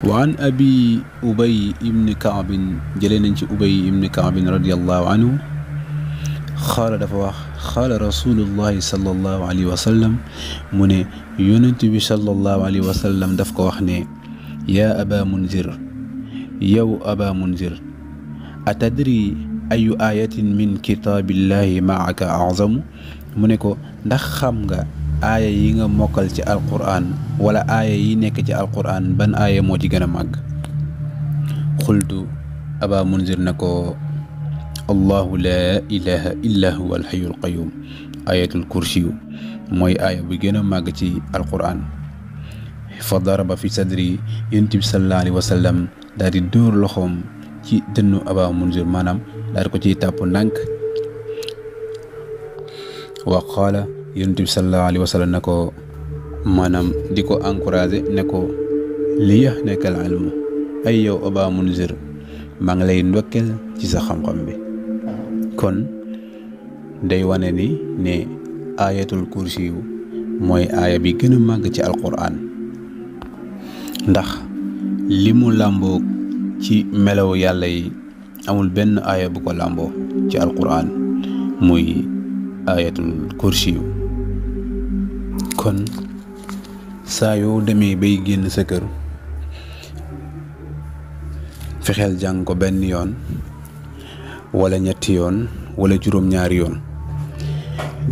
وعن أبي أبي بن كعب جلنا أبي بن كعب رضي الله عنه قال دفوا قال رسول الله صلى الله عليه وسلم من ينتبه صلى الله عليه وسلم دفق وحني يا أبا منذر يو أبا منذر أتدري أي آية من كتاب الله معك أعظم منكو ndax aaya yi nga mokkal ci alquran wala aaya yi nekk ci alquran ban aaya moo ci gën a màgg xultu aba munzir na ko allahu la ilaha illa huwa alxayu alqayum ayatul kursiyu mooy aaya bu gën a màgg ci alquran fa daraba fi sadri yonent bi sallallahu alayhi wa sallam daal di dóor loxoom ci dënnu aba munzir maanaam daal di ko ciy tàpp ndànk wa qaala yonent bi sallallahu alayhi wa sallam ne ko maanaam di ko encouragé ne ko li yax nekkal ilmu ay yow aba munzir maa ngi lay ndokkel ci sa xam-xam bi kon day wane ni ne ayatul kursi yu mooy aaya bi gën a màgg ci alquran ndax li mu làmboo ci melaw yàlla yi amul benn aaya bu ko làmboo ci alquran muy ayatul kursi yu kon saa yoo demee bay génn sa kër fexeel jàng ko benn yoon wala ñetti yoon wala juróom-ñaari yoon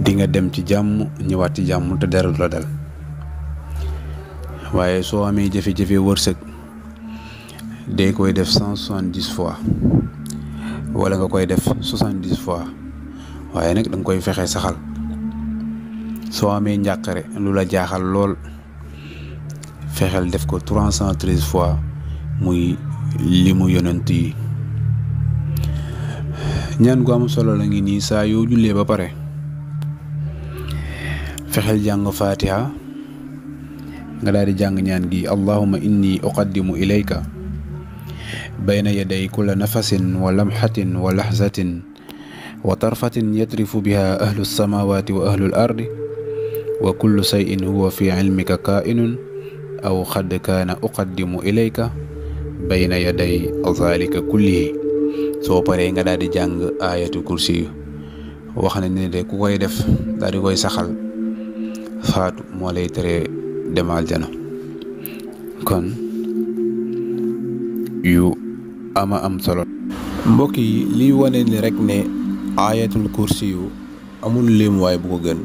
di nga dem ci jàmm ñëwaat ci jàmm te dara du la dal waaye soo amee jafe-jafe wërsëg dee koy def 170 fois wala nga koy def 70 fois waaye nag danga koy fexe saxal soo amee njàqare lu la jaaxal lool fexeel def ko 313 fois muy limu yonent yi ñaan gu am solo la ngi nii saa yoo jullee ba pare fexeel jàng fatiha nga daal di jàng ñaan gi allahumma inni uqaddimu ilayka bayna yaday kulla nafasin wa lamhatin wa lahzatin wa tarfatin yatrifu biha ahlu samawati wa ahlu al-ardi wa kullu shay'in huwa fi ilmika kaa'inun aw qad kaana uqaddimu ilayka bayna yaday zalika kullihi soo paree nga daal di jàng ayatul kursi yu wax na ne de ku koy def daal di koy saxal faatu moo lay tere dem aljana kon yu ama am solo mbokk yi liy wane ni rek ne ayatul kursi yu amul lim waay bu ko gën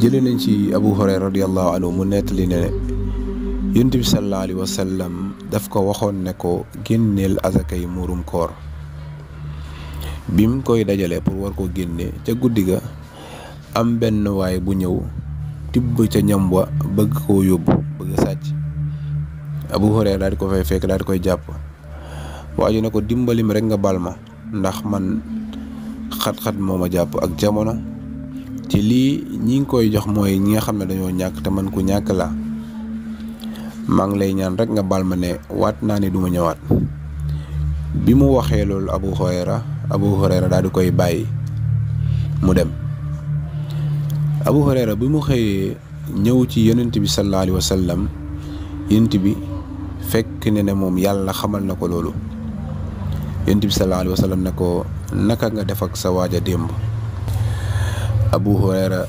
jële nañ ci Abu Hurayra radiyallahu anhu mu nettali ne yonent bi sallallahu alayhi wa sallam daf ko waxoon ne ko génneel azakay muurum koor bi mu koy dajale pour war ko génne ca guddi ga am benn waay bu ñëw tibb ca ñam wa bëgg koo yóbbu bëgg sàcc Abu Hurayra daal di ko fay fekk daal di koy jàpp waaju ne ko dimbali mi rek nga bal ma ndax man xat-xat moo ma jàpp ak jamono ci lii ñi ngi koy jox mooy ñi nga xam ne dañoo ñàkk te man ku ñàkk la maa ngi lay ñaan rek nga bal ma ne waat naa ne duma ñëwaat bi mu waxee loolu Abu Hurayra daal di koy bàyyi mu dem Abu Hurayra bi mu xëyee ñëw ci yonent bi sallallahu alayhi wa sallam yonent bi fekk ne moom yàlla xamal na ko loolu yonent bi sallallahu alayhi wa sallam ne ko naka nga def ak sa waaja démb Abu Hurayra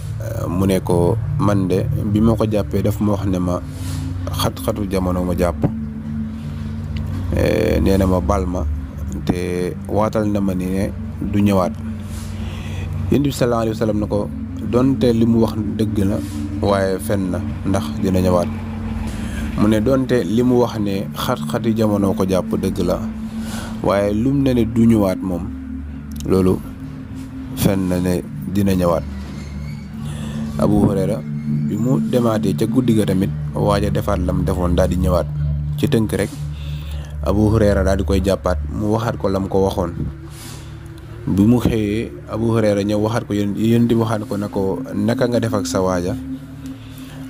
mu ne ko man de bi ma ko jàppee daf ma wax ne ma xat-xatu jamono ma jàpp nee na ma bal ma te waatal na ma ni ne du ñëwaat yonent bi sallallahu alayhi wa sallam ne ko donte li mu wax dëgg la waaye fen na ndax dina ñëwaat mu ne donte li mu wax ne xat-xati jamono ko jàpp dëgg la waaye lum ne ne du ñëwaat moom loolu fen na ne dina ñëwaat Abu Hurayra bi mu demaatee ca guddi ga tamit waaja defaat lam defoon daal di ñëwaat ci tënk rek Abu Hurayra daal di koy jàppaat mu waxaat ko lam ko waxoon bi mu xëyee Abu Hurayra ñëw waxaat ko yéen di waxaat ko ne ko naka nga def ak sa waaja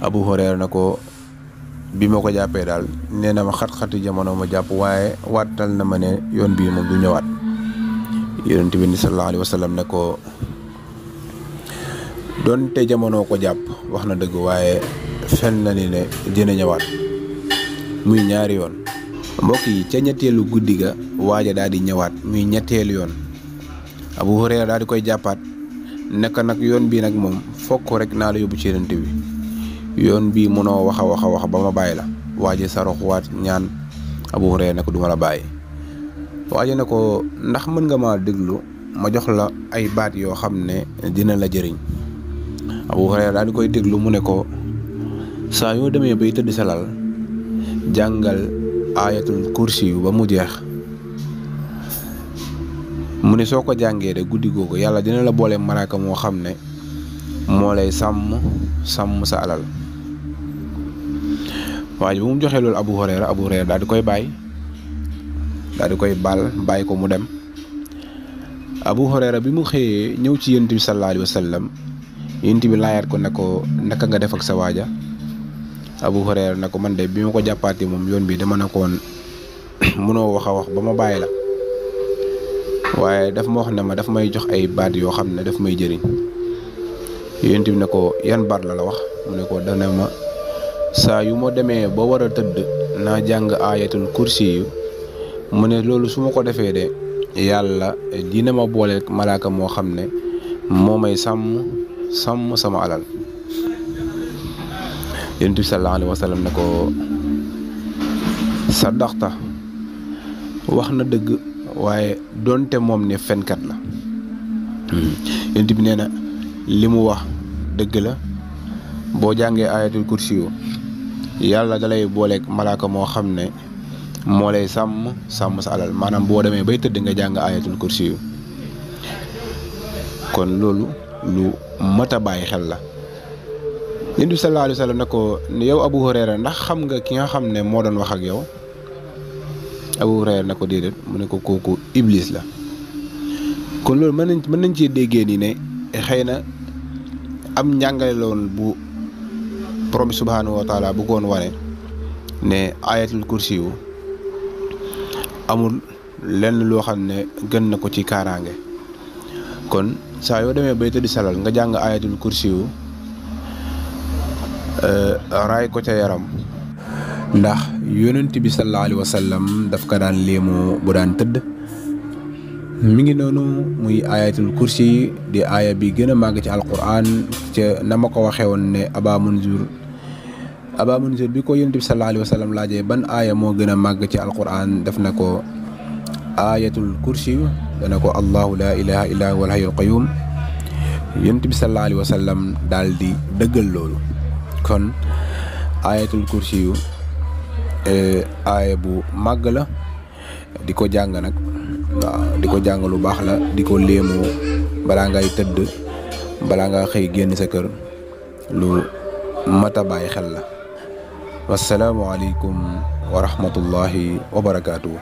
Abu Hurayra ne ko bi ma ko jàppee daal nee na ma xat-xati jamono ma jàpp waaye waatal na ma ne yoon bii moom du ñëwaat yonent bi sallallahu alayhi wa sallam ne ko donte jamono ko jàpp wax na dëgg waaye fen na ni ne dina ñëwaat muy ñaari yoon. mbokk yi ca ñetteelu guddi ga waaja daal di ñëwaat muy ñetteelu yoon. Abu Hurayra daal di koy jàppaat nekk nag yoon bii nag moom fokk rek naa la yóbbu ci Yonent bi, yoon bii mënoo wax a wax ba ma bàyyi la. waaja saroxuwaat ñaan Abu Hurayra ne ko du ma la bàyyi. waaja ne ko ndax mën nga ma déglu ma jox la ay baat yoo xam ne dina la jëriñ. Abu Hurayra daal di koy déglu mu ne ko saa yoo demee bay tëdd sa lal jàngal ayatul kursi yu ba mu jeex. mu ne soo ko jàngee de guddi googu yàlla dina la boole malaaka moo xam ne moo lay sàmm sa alal. waaye bu mu joxee loolu Abu Hurayra daal di koy bàyyi bàyyi ko mu dem. Abu Hurayra bi mu xëyee ñëw ci Yonent bi sallallahu alayhi wa sallam, Yonent bi laayaat ko ne ko naka nga def ak sa waaja. Abu Hurayra ne ko man de bi ma ko jàppaatee moom yoon bi dama ne ko woon mënoo wax a wax ba ma bàyyi la, waaye daf ma wax ne ma daf may jox ay baat yoo xam ne daf may jëriñ. Yonent bi ne ko yan baat la wax mu ne ko dana ma saa yu ma demee ba war a tëdd naa jàng ayatul kursi yu. mu ne loolu su ma ko defee de yàlla dina ma boole malaaka moo xam ne moo may sàmm sama alal. Yonent bi sallallahu alayhi wa sallam ne ko sadaqta, wax na dëgg waaye doonte moom ne fenkat la. Yonent bi nee na li mu wax dëgg la. boo jàngee ayatul kursi yu yàlla dalay booleeg malaaka moo xam ne moo lay sàmm sa alal. maanaam boo demee bay tëdd nga jàng ayatul kursi yu. kon loolu lu mat a bàyyi xel la. Yonent bi sallallahu alayhi wa sallam ne ko yow Abu Hurayra ndax xam nga ki nga xam ne moo doon wax ak yow. Abu Hurayra ne ko déedéet. mu ne ko kooku Iblis la. kon loolu mën nañ cee déggee ni ne xëy na am njàngale la woon bu borom bi subhaanahu wa taala bëggoon wane ne ayatul kursi yu amul lenn loo xam ne gën na ko ci kaaraange. kon saa yoo demee bay tëdd salal nga jàng ayatul kursi yu raay ko ca yaram. ndax Yonent bi sallallahu alayhi wa sallam daf ko daan léemoo bu daan tëdd. mi ngi noonu muy ayatul kursi di aaya bi gën a màgg ci alquran. ca na ma ko waxee woon ne Aba Munzir bi ko Yonent bi sallallahu alayhi wa sallam laajee ban aaya moo gën a màgg ci alquran def na ko ayatul kursi. dana ko allahu la ilaha illa huwal hayyul qayyum. Yonent bi sallallahu alayhi wa sallam daal di dëggal loolu. kon ayatul kursi yu aaya bu màgg la. di ko jàng nag waaw di ko jàng lu baax la. di ko léemoo balaa ngay tëdd balaa nga xëy génn sa kër lu mat a bàyyi xel la. wassalaamu aleykum wa rahmatullahi wa barakaatuhu.